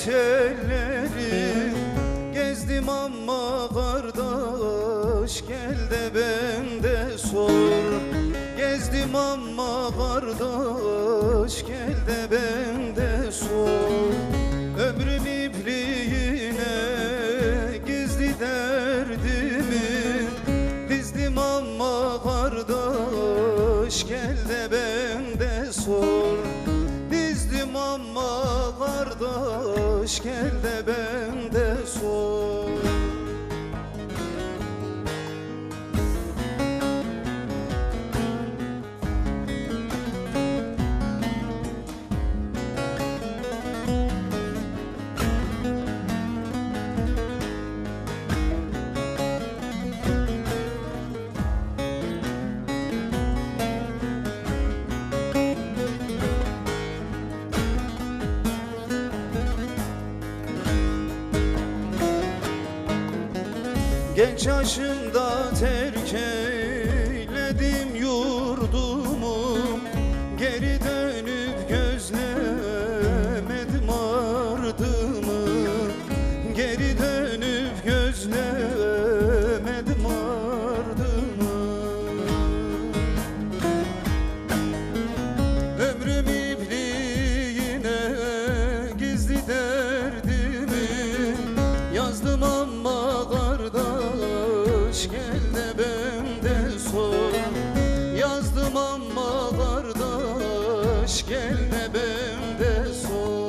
telleri gezdim ama kardeş, gel de bende sor. Gezdim ama kardeş, gel de bende sor. Ömrüm ipliğine gizli derdimi dizdim ama kardeş, gel de bende sor. Dizdim ama kardeş, gel de bende sor. Genç yaşımda terk eyledim yurdumu, geri dönüp gözlemedim ardımı. Geri dönüp gözlemedim ardımı. Ömrüm ipliğine gizli derdimi yazdım ama kardeş, gel de bende sor. Yazdım ama kardeş, gel de bende sor.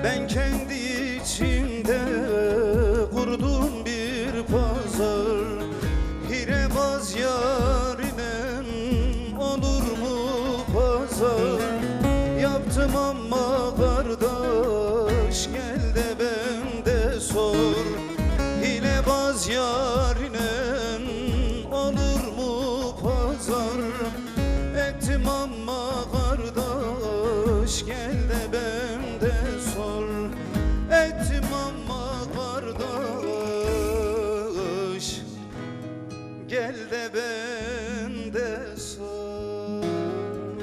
Ben kendi içimde kurdum bir pazar. Hirebaz yarinem olur mu pazar? Yaptım ama kardeş, gel de bende sor. Hilebaz yarinem olur mu pazar? Ettim ama kardeş, gel de bende sor. Ettim ama kardeş, gel de bende